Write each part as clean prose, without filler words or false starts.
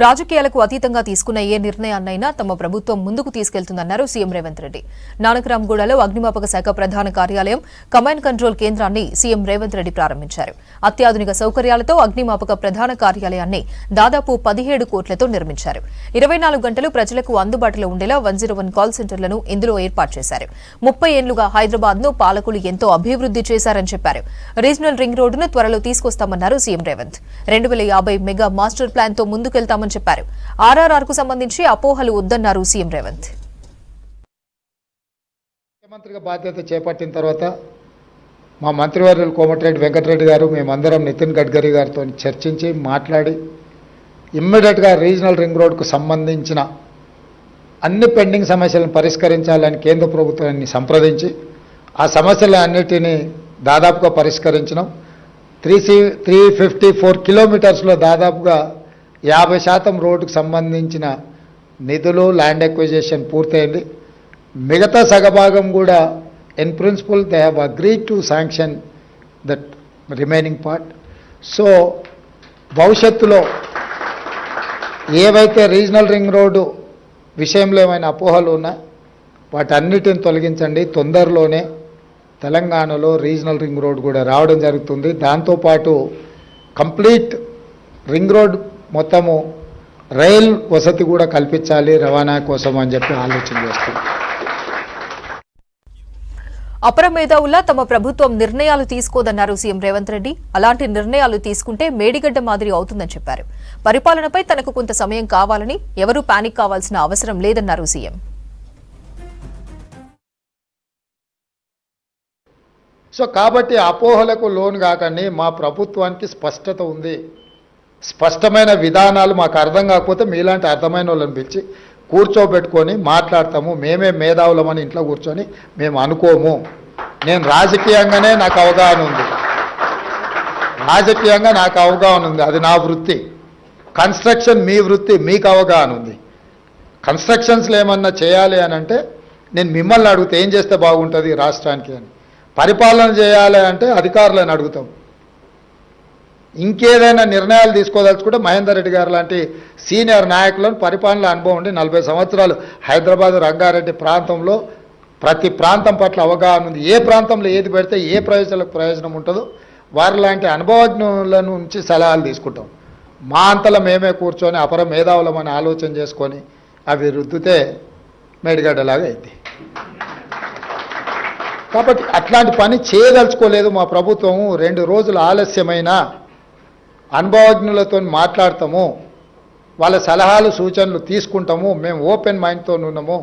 రాజకీయాలకు అతీతంగా తీసుకున్న ఏ నిర్ణయాన్నైనా తమ ప్రభుత్వం ముందుకు తీసుకెళ్తుందన్నారు సీఎం రేవంత్ రెడ్డి. నానక్రామ్గూడలో అగ్నిమాపక శాఖ ప్రధాన కార్యాలయం, కమాండ్ కంట్రోల్ కేంద్రాన్ని సీఎం రేవంత్ రెడ్డి ప్రారంభించారు. అత్యాధునిక సౌకర్యాలతో అగ్నిమాపక ప్రధాన కార్యాలయాన్ని దాదాపు 17 కోట్లతో నిర్మించారు. 24 గంటలు ప్రజలకు అందుబాటులో ఉండేలా 101 కాల్ సెంటర్లను ఇందులో ఏర్పాటు చేశారు. 30 ఏళ్లుగా హైదరాబాద్ ను పాలకులు ఎంతో అభివృద్ధి చేశారని చెప్పారు. రీజనల్ రింగ్ రోడ్డును త్వరలో తీసుకొస్తామన్నారు CM Revanth. 2050 mega master plan తో ముందుకెళ్తామని చెప్పారు. ఆర్ఆర్ఆర్ కు సంబంధించి అపోహలు వద్దన్నారు సీఎం రేవంత్. ముఖ్యమంత్రిగా బాధ్యత చేపట్టిన తర్వాత మా మంత్రివర్యులు కోమటిరెడ్డి వెంకటరెడ్డి గారు మేమందరం నితిన్ గడ్కరీ గారితో చర్చించి మాట్లాడి ఇమ్మీడియట్గా రీజనల్ రింగ్ రోడ్కు సంబంధించిన అన్ని పెండింగ్ సమస్యలను పరిష్కరించాలని కేంద్ర ప్రభుత్వాన్ని సంప్రదించి ఆ సమస్యలన్నిటినీ దాదాపుగా పరిష్కరించినాం. 354 కిలోమీటర్స్లో దాదాపుగా 50% రోడ్డుకు సంబంధించిన నిధులు, ల్యాండ్ ఎక్విజిషన్ పూర్తయింది. మిగతా సగభాగం కూడా in principle they have agreed to sanction that remaining part. So భవిష్యత్తులో ఏవైతే రీజనల్ రింగ్ రోడ్డు విషయంలో ఏమైనా అపోహలు ఉన్నా వాటన్నిటిని తొలగించండి. తొందరలోనే తెలంగాణలో రీజనల్ రింగ్ రోడ్ కూడా రావడం జరుగుతుంది. దాంతోపాటు కంప్లీట్ రింగ్ రోడ్ మొత్తము రైల్ వసతి కూడా కల్పించాలి రవాణా కోసం అని చెప్పి ఆలోచన చేస్తుంది. అపర మేధావుల్లా తమ ప్రభుత్వం నిర్ణయాలు తీసుకోదన్నారు సీఎం రేవంత్ రెడ్డి. అలాంటి నిర్ణయాలు తీసుకుంటే మేడిగడ్డ మాదిరి అవుతుందని చెప్పారు. పరిపాలనపై తనకు కొంత సమయం కావాలని, ఎవరూ పానిక్ కావాల్సిన అవసరం లేదన్నారు సీఎం. సో కాబట్టి అపోహలకు లోను కాకండి. మా ప్రభుత్వానికి స్పష్టత ఉంది. స్పష్టమైన విధానాలు మాకు అర్థం కాకపోతే మీలాంటి అర్థమైన వాళ్ళని పిలిచి కూర్చోబెట్టుకొని మాట్లాడతాము. మేమే మేధావులమని ఇంట్లో కూర్చొని మేము అనుకోము. నేను రాజకీయంగానే నాకు అవగాహన ఉంది. రాజకీయంగా నాకు అవగాహన ఉంది. అది నా వృత్తి. కన్స్ట్రక్షన్ మీ వృత్తి, మీకు అవగాహన ఉంది. కన్స్ట్రక్షన్స్లో ఏమన్నా చేయాలి అని అంటే నేను మిమ్మల్ని అడిగితే ఏం చేస్తే బాగుంటుంది రాష్ట్రానికి అని. పరిపాలన చేయాలి అంటే అధికారులను అడుగుతాం. ఇంకేదైనా నిర్ణయాలు తీసుకోదలుచుకుంటే మహేందర్ రెడ్డి గారు లాంటి సీనియర్ నాయకులను, పరిపాలన అనుభవం ఉండి 40 సంవత్సరాలు హైదరాబాద్, రంగారెడ్డి ప్రాంతంలో ప్రతి ప్రాంతం పట్ల అవగాహన ఉంది. ఏ ప్రాంతంలో ఏది పెడితే ఏ ప్రజలకు ప్రయోజనం ఉంటుందో వారి లాంటి అనుభవజ్ఞుల నుంచి సలహాలు తీసుకుంటాం. మా అంతలో మేమే కూర్చొని అపర మేధావులమని ఆలోచన చేసుకొని అవి రుద్దితే మేడిగడ్డలాగా అయింది. కాబట్టి అట్లాంటి పని చేయదలుచుకోలేదు మా ప్రభుత్వము. 2 రోజులు ఆలస్యమైన అనుభవజ్ఞులతో మాట్లాడతాము, వాళ్ళ సలహాలు సూచనలు తీసుకుంటాము. మేము ఓపెన్ మైండ్తో ఉన్నాము.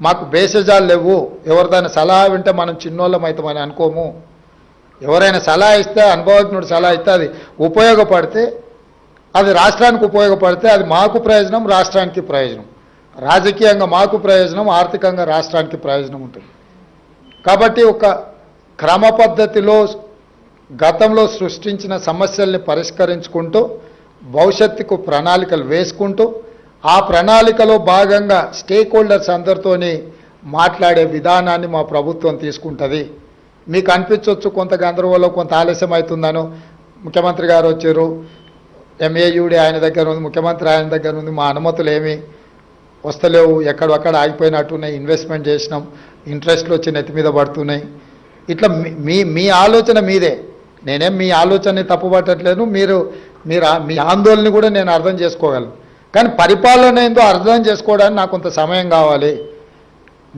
మాకు బేసజాలు లేవు. ఎవరిదైనా సలహా వింటే మనం చిన్నోళ్ళం అవుతామని అనుకోము. ఎవరైనా సలహా ఇస్తే, అనుభవజ్ఞుడు సలహా ఇస్తే అది ఉపయోగపడితే, అది రాష్ట్రానికి ఉపయోగపడితే అది మాకు ప్రయోజనం, రాష్ట్రానికి ప్రయోజనం. రాజకీయంగా మాకు ప్రయోజనం, ఆర్థికంగా రాష్ట్రానికి ప్రయోజనం ఉంటుంది. కాబట్టి ఒక క్రమ పద్ధతిలో గతంలో సృష్టించిన సమస్యల్ని పరిష్కరించుకుంటూ భవిష్యత్తుకు ప్రణాళికలు వేసుకుంటూ ఆ ప్రణాళికలో భాగంగా స్టేక్ హోల్డర్స్ అందరితోని మాట్లాడే విధానాన్ని మా ప్రభుత్వం తీసుకుంటుంది. మీకు అనిపించవచ్చు కొంత గందరగోళం, కొంత ఆలస్యం అవుతుందను. ముఖ్యమంత్రి గారు వచ్చారు, ఎంఏయుడి ఆయన దగ్గర ఉంది, ముఖ్యమంత్రి ఆయన దగ్గర ఉంది, మా అనుమతులు ఏమి వస్తలేవు, ఎక్కడొక్కడ ఆగిపోయినట్టున్నాయి, ఇన్వెస్ట్మెంట్ చేసినాం, ఇంట్రెస్ట్లు వచ్చి నెత్తి మీద పడుతున్నాయి. ఇట్లా మీ ఆలోచన మీదే. నేనేం మీ ఆలోచనని తప్పుపట్టట్లేదు. మీ ఆందోళన కూడా నేను అర్థం చేసుకోగలను. కానీ పరిపాలన ఏందో అర్థం చేసుకోవడానికి నాకు కొంత సమయం కావాలి.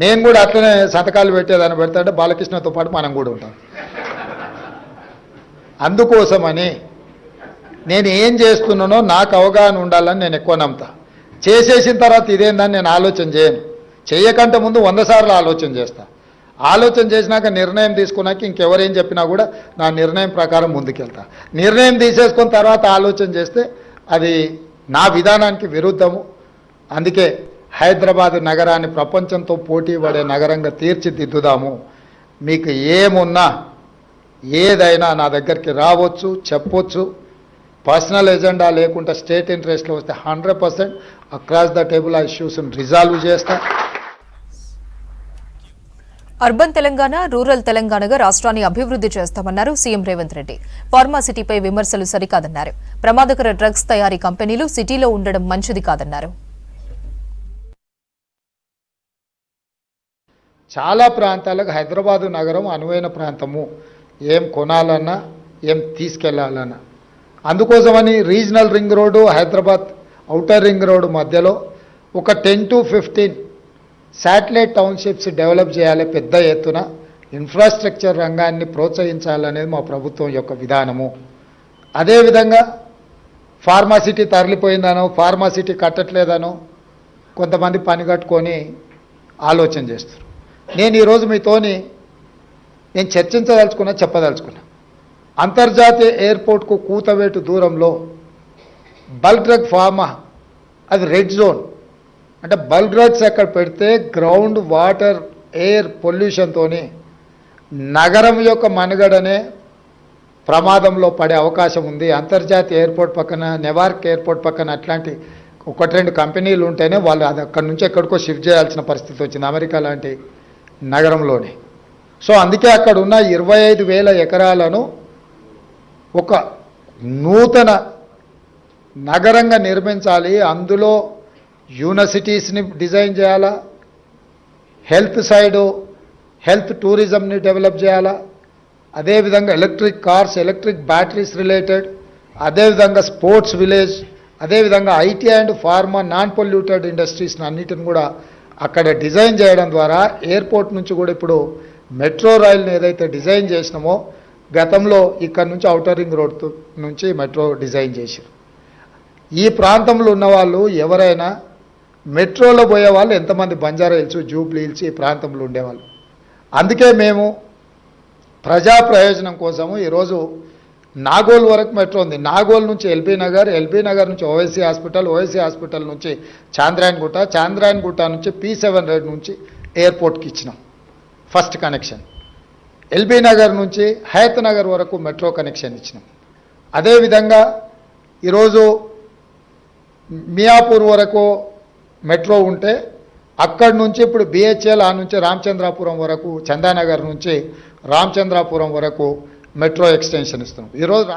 నేను కూడా అట్లనే సంతకాలు పెట్టేదాన్ని పెడతాంటే బాలకృష్ణతో పాటు మనం కూడా ఉంటాం. అందుకోసమని నేను ఏం చేస్తున్నానో నాకు అవగాహన ఉండాలని నేను ఎక్కువ నమ్ముతా. చేసేసిన తర్వాత ఇదేందని నేను ఆలోచన చేయను. చేయకంటే ముందు 100 సార్లు ఆలోచన చేస్తా. ఆలోచన చేసినాక నిర్ణయం తీసుకున్నాక ఇంకెవరేం చెప్పినా కూడా నా నిర్ణయం ప్రకారం ముందుకెళ్తా. నిర్ణయం తీసేసుకున్న తర్వాత ఆలోచన చేస్తే అది నా విధానానికి విరుద్ధము. అందుకే హైదరాబాద్ నగరాన్ని ప్రపంచంతో పోటీ పడే నగరంగా తీర్చిదిద్దుదాము. మీకు ఏమున్నా ఏదైనా నా దగ్గరికి రావచ్చు, చెప్పొచ్చు. పర్సనల్ ఎజెండా లేకుండా స్టేట్ ఇంట్రెస్ట్లో వస్తే 100% అక్రాస్ ద టేబుల్ ఆ ఇష్యూస్ని రిజాల్వ్ చేస్తా. అర్బన్ తెలంగాణ, రూరల్ తెలంగాణగా రాష్ట్రాన్ని అభివృద్ధి చేస్తామన్నారు సీఎం రేవంత్ రెడ్డి. ఫార్మాసిటీపై విమర్శలు సరికాదన్నారు. ప్రమాదకర డ్రగ్స్ తయారీ కంపెనీలు సిటీలో ఉండడం మంచిది కాదన్నారు. చాలా ప్రాంతాలకు హైదరాబాదు నగరం అనువైన ప్రాంతము, ఏం కొనాలన్నా ఏం తీసుకెళ్లాలన్నా. అందుకోసమని regional ring road, Hyderabad outer ring road మధ్యలో ఒక 10 to 15 శాటిలైట్ టౌన్షిప్స్ డెవలప్ చేయాలి. పెద్ద ఎత్తున ఇన్ఫ్రాస్ట్రక్చర్ రంగాన్ని ప్రోత్సహించాలనేది మా ప్రభుత్వం యొక్క విధానము. అదేవిధంగా ఫార్మాసిటీ తరలిపోయిందనో, ఫార్మాసిటీ కట్టట్లేదనో కొంతమంది పని కట్టుకొని ఆలోచన చేస్తారు. నేను ఈరోజు మీతోని చెప్పదలుచుకున్నా. అంతర్జాతీయ ఎయిర్పోర్ట్కు కూతవేటు దూరంలో బల్క్ డ్రగ్ ఫార్మా, అది రెడ్ జోన్. అంటే బల్క్ డ్రగ్స్ ఎక్కడ పెడితే గ్రౌండ్ వాటర్ ఎయిర్ పొల్యూషన్తో నగరం యొక్క మనుగడనే ప్రమాదంలో పడే అవకాశం ఉంది. అంతర్జాతీయ ఎయిర్పోర్ట్ పక్కన, నెవార్క్ ఎయిర్పోర్ట్ పక్కన అట్లాంటి 1-2 కంపెనీలు ఉంటేనే వాళ్ళు అది అక్కడి నుంచి ఎక్కడికో షిఫ్ట్ చేయాల్సిన పరిస్థితి వచ్చింది, అమెరికా లాంటి నగరంలోనే. సో అందుకే అక్కడ ఉన్న 25,000 ఎకరాలను ఒక నూతన నగరంగా నిర్మించాలి. అందులో యూనివర్సిటీస్ని డిజైన్ చేయాలా, హెల్త్ సైడు హెల్త్ టూరిజంని డెవలప్ చేయాలా, అదేవిధంగా electric cars, electric batteries related, అదేవిధంగా స్పోర్ట్స్ విలేజ్, అదేవిధంగా IT and pharma non polluted ఇండస్ట్రీస్ని అన్నిటిని కూడా అక్కడ డిజైన్ చేయడం ద్వారా ఎయిర్పోర్ట్ నుంచి కూడా ఇప్పుడు మెట్రో రైల్ని ఏదైతే డిజైన్ చేసినామో, గతంలో ఇక్కడ నుంచి ఔటర్ రింగ్ రోడ్ నుంచి మెట్రో డిజైన్ చేశారు. ఈ ప్రాంతంలో ఉన్నవాళ్ళు ఎవరైనా మెట్రోలో పోయే వాళ్ళు ఎంతమంది బంజారా హిల్స్, జూబ్లీ హిల్స్ ఈ ప్రాంతంలో ఉండేవాళ్ళు. అందుకే మేము ప్రజా ప్రయోజనం కోసము ఈరోజు నాగోల్ వరకు మెట్రో ఉంది. నాగోల్ నుంచి ఎల్బీ నగర్, ఎల్బీ నగర్ నుంచి ఓవైసీ హాస్పిటల్, ఓవైసీ హాస్పిటల్ నుంచి చాంద్రాయణగుట్ట, చాంద్రాయణగుట్ట నుంచి P7 రోడ్ నుంచి ఎయిర్పోర్ట్కి ఇచ్చినాం ఫస్ట్ కనెక్షన్. ఎల్బీ నగర్ నుంచి హయత్ నగర్ వరకు మెట్రో కనెక్షన్ ఇచ్చినాం. అదేవిధంగా ఈరోజు మియాపూర్ వరకు మెట్రో ఉంటే అక్కడి నుంచి ఇప్పుడు BHL ఆ నుంచి రామచంద్రాపురం వరకు, చందానగర్ నుంచి రామచంద్రాపురం వరకు మెట్రో ఎక్స్టెన్షన్ ఇస్తున్నాం. ఈరోజు